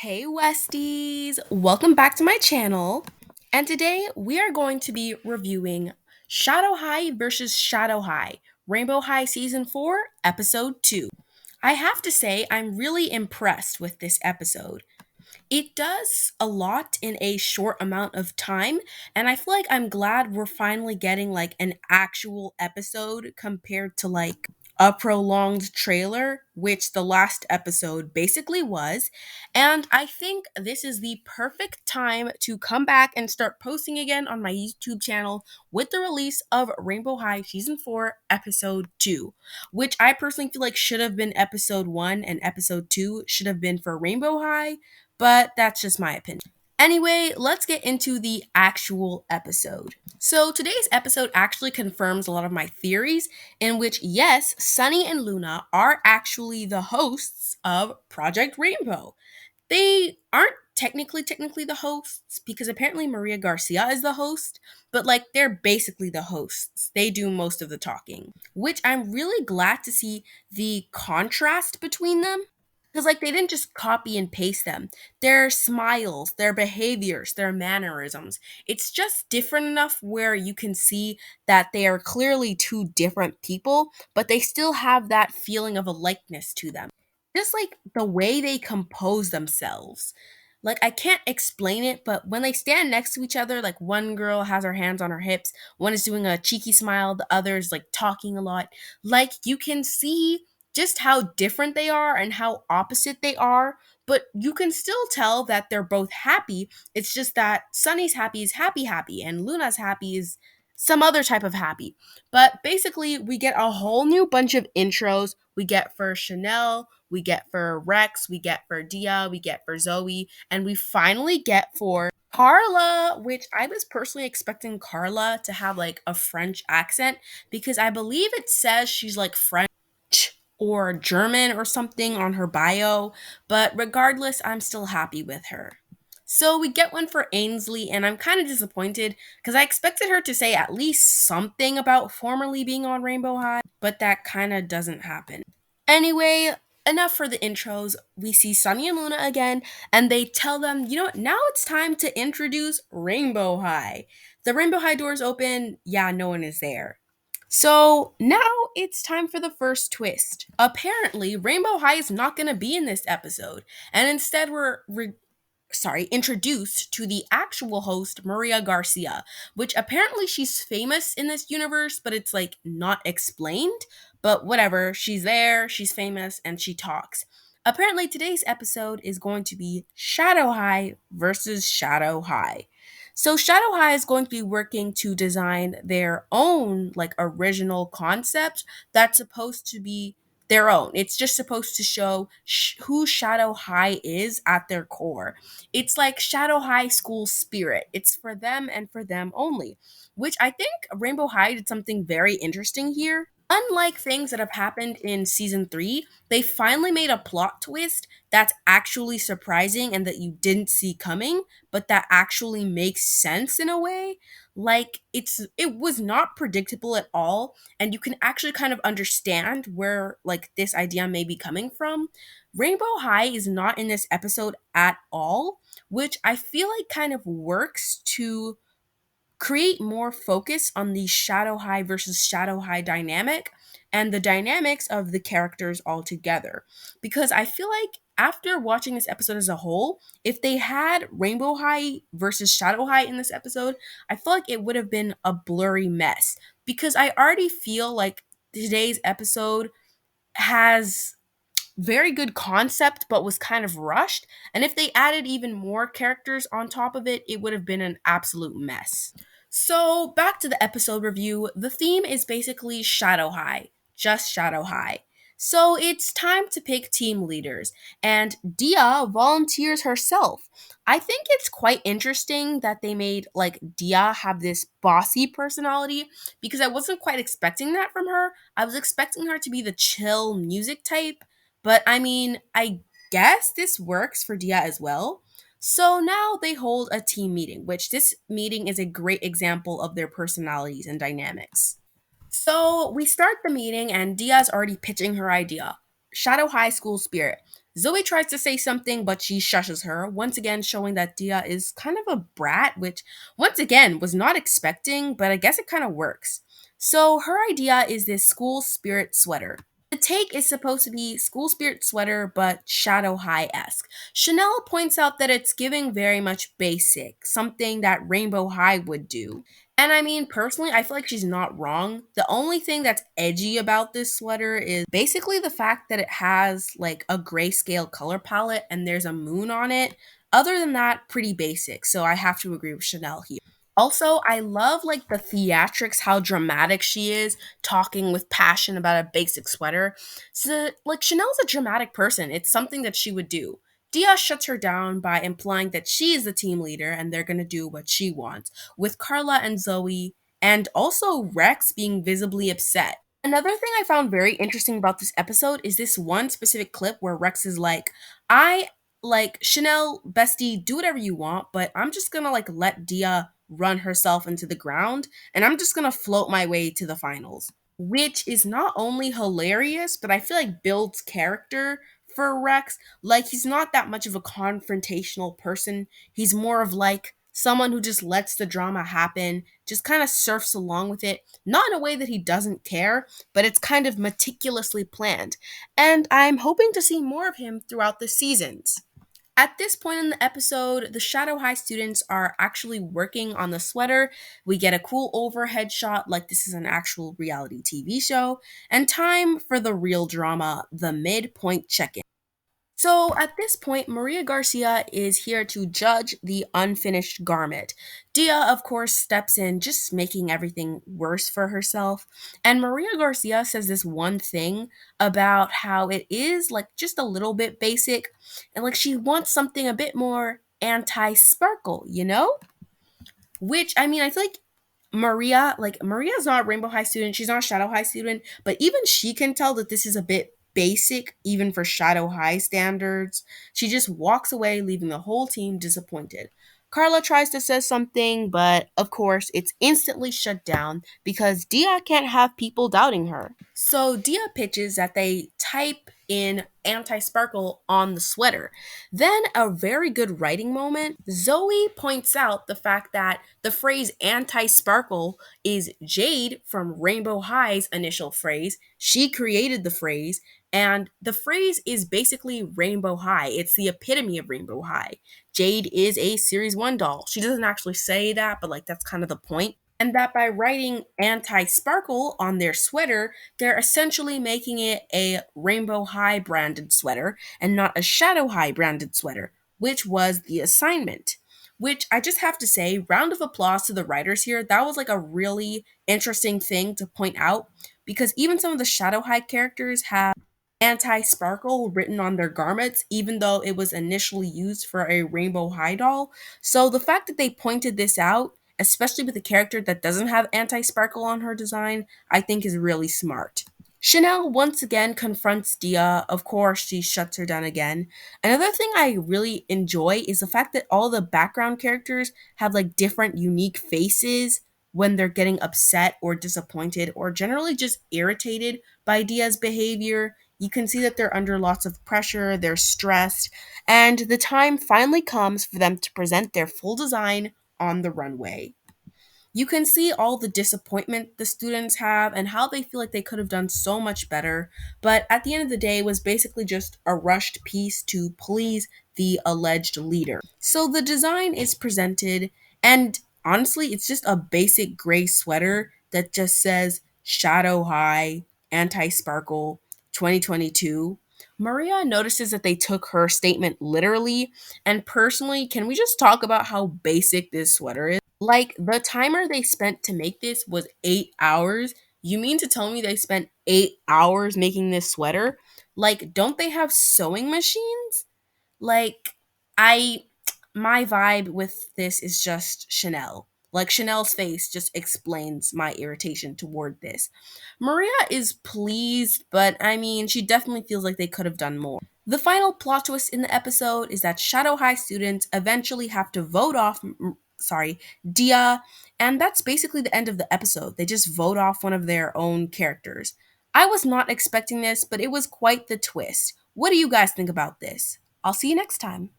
Hey Westies! Welcome back to my channel. And today we are going to be reviewing Shadow High versus Shadow High, Rainbow High Season 4, Episode 2. I have to say, I'm really impressed with this episode. It does a lot in a short amount of time, and I feel like I'm glad we're finally getting like an actual episode compared to like a prolonged trailer, which the last episode basically was. And I think this is the perfect time to come back and start posting again on my YouTube channel with the release of Rainbow High Season 4, Episode 2, which I personally feel like should have been Episode 1 and Episode 2 should have been for Rainbow High, but that's just my opinion. Anyway, let's get into the actual episode. So, today's episode actually confirms a lot of my theories, in which, yes, Sunny and Luna are actually the hosts of Project Rainbow. They aren't technically the hosts because apparently Maria Garcia is the host, but like they're basically the hosts. They do most of the talking, which I'm really glad to see the contrast between them because like they didn't just copy and paste them. Their smiles, their behaviors, their mannerisms. It's just different enough where you can see that they are clearly two different people, but they still have that feeling of a likeness to them. Just like the way they compose themselves. Like I can't explain it, but when they stand next to each other, like one girl has her hands on her hips, one is doing a cheeky smile, the other is like talking a lot. Like you can see just how different they are and how opposite they are, but you can still tell that they're both happy. It's just that Sunny's happy is happy happy and Luna's happy is some other type of happy. But basically, we get a whole new bunch of intros. We get for Chanel, we get for Rex, we get for Dia, we get for Zoe, and we finally get for Carla, which I was personally expecting Carla to have like a French accent because I believe it says she's like French or German or something on her bio, but regardless, I'm still happy with her. So we get one for Ainsley, and I'm kind of disappointed because I expected her to say at least something about formerly being on Rainbow High, but that kind of doesn't happen. Anyway, enough for the intros. We see Sunny and Luna again, and they tell them, you know what, now it's time to introduce Rainbow High. The Rainbow High doors open, yeah, no one is there. So now it's time for the first twist. Apparently, Rainbow High is not going to be in this episode, and instead we're introduced to the actual host, Maria Garcia, which apparently she's famous in this universe, but it's like not explained. But whatever, she's there, she's famous, and she talks. Apparently, today's episode is going to be Shadow High versus Shadow High. So, Shadow High is going to be working to design their own, like, original concept that's supposed to be their own. It's just supposed to show who Shadow High is at their core. It's like Shadow High school spirit. It's for them and for them only, which I think Rainbow High did something very interesting here. Unlike things that have happened in season 3, they finally made a plot twist that's actually surprising and that you didn't see coming, but that actually makes sense in a way. Like it was not predictable at all, and you can actually kind of understand where like this idea may be coming from. Rainbow High is not in this episode at all, which I feel like kind of works to create more focus on the Shadow High versus Shadow High dynamic and the dynamics of the characters altogether. Because I feel like after watching this episode as a whole, if they had Rainbow High versus Shadow High in this episode, I feel like it would have been a blurry mess. Because I already feel like today's episode has very good concept but was kind of rushed, and if they added even more characters on top of it, it would have been an absolute mess. So back to the episode review. The theme is basically Shadow High, just Shadow High. So it's time to pick team leaders, and Dia volunteers herself. I think it's quite interesting that they made like Dia have this bossy personality because I wasn't quite expecting that from her. I was expecting her to be the chill music type, but I mean, I guess this works for Dia as well. So now they hold a team meeting, which this meeting is a great example of their personalities and dynamics. So we start the meeting, and Dia's already pitching her idea Shadow High School Spirit. Zoe tries to say something, but she shushes her, once again showing that Dia is kind of a brat, which, once again, was not expecting, but I guess it kind of works. So her idea is this school spirit sweater. The take is supposed to be school spirit sweater, but Shadow High esque. Chanel points out that it's giving very much basic, something that Rainbow High would do. And I mean, personally, I feel like she's not wrong. The only thing that's edgy about this sweater is basically the fact that it has like a grayscale color palette and there's a moon on it. Other than that, pretty basic. So I have to agree with Chanel here. Also, I love like the theatrics, how dramatic she is, talking with passion about a basic sweater. So, like, Chanel's a dramatic person. It's something that she would do. Dia shuts her down by implying that she is the team leader and they're gonna do what she wants, with Carla and Zoe, and also Rex being visibly upset. Another thing I found very interesting about this episode is this one specific clip where Rex is like, I like Chanel, bestie, do whatever you want, but I'm just gonna like let Dia run herself into the ground and I'm just gonna float my way to the finals. Which is not only hilarious, but I feel like builds character for Rex. Like, he's not that much of a confrontational person. He's more of like someone who just lets the drama happen, just kind of surfs along with it, not in a way that he doesn't care, but it's kind of meticulously planned. And I'm hoping to see more of him throughout the seasons. At this point in the episode, the Shadow High students are actually working on the sweater. We get a cool overhead shot like this is an actual reality TV show, and time for the real drama, the midpoint check in. So at this point, Maria Garcia is here to judge the unfinished garment. Dia, of course, steps in, just making everything worse for herself. And Maria Garcia says this one thing about how it is like just a little bit basic and like she wants something a bit more anti sparkle, you know? Which I mean, I feel like Maria's not a Rainbow High student, she's not a Shadow High student, but even she can tell that this is a bit basic, even for Shadow High standards. She just walks away, leaving the whole team disappointed. Carla tries to say something, but of course, it's instantly shut down because Dia can't have people doubting her. So Dia pitches that they type in anti sparkle on the sweater. Then, a very good writing moment, Zoe points out the fact that the phrase anti sparkle is Jade from Rainbow High's initial phrase. She created the phrase, and the phrase is basically Rainbow High. It's the epitome of Rainbow High. Jade is a Series 1 doll. She doesn't actually say that, but like that's kind of the point. And that by writing anti sparkle on their sweater, they're essentially making it a Rainbow High branded sweater and not a Shadow High branded sweater, which was the assignment. Which I just have to say, round of applause to the writers here. That was like a really interesting thing to point out because even some of the Shadow High characters have anti sparkle written on their garments, even though it was initially used for a Rainbow High doll. So the fact that they pointed this out, especially with a character that doesn't have anti sparkle on her design, I think is really smart. Chanel once again confronts Dia. Of course, she shuts her down again. Another thing I really enjoy is the fact that all the background characters have like different unique faces when they're getting upset or disappointed or generally just irritated by Dia's behavior. You can see that they're under lots of pressure, they're stressed, and the time finally comes for them to present their full design on the runway. You can see all the disappointment the students have and how they feel like they could have done so much better, but at the end of the day, it was basically just a rushed piece to please the alleged leader. So the design is presented, and honestly, it's just a basic gray sweater that just says Shadow High, Anti Sparkle, 2022. Maria notices that they took her statement literally, and personally, can we just talk about how basic this sweater is? Like, the timer they spent to make this was 8 hours. You mean to tell me they spent 8 hours making this sweater? Like, don't they have sewing machines? Like, I, my vibe with this is just Chanel. Like, Chanel's face just explains my irritation toward this. Maria is pleased, but I mean, she definitely feels like they could have done more. The final plot twist in the episode is that Shadow High students eventually have to vote off, Dia, and that's basically the end of the episode. They just vote off one of their own characters. I was not expecting this, but it was quite the twist. What do you guys think about this? I'll see you next time.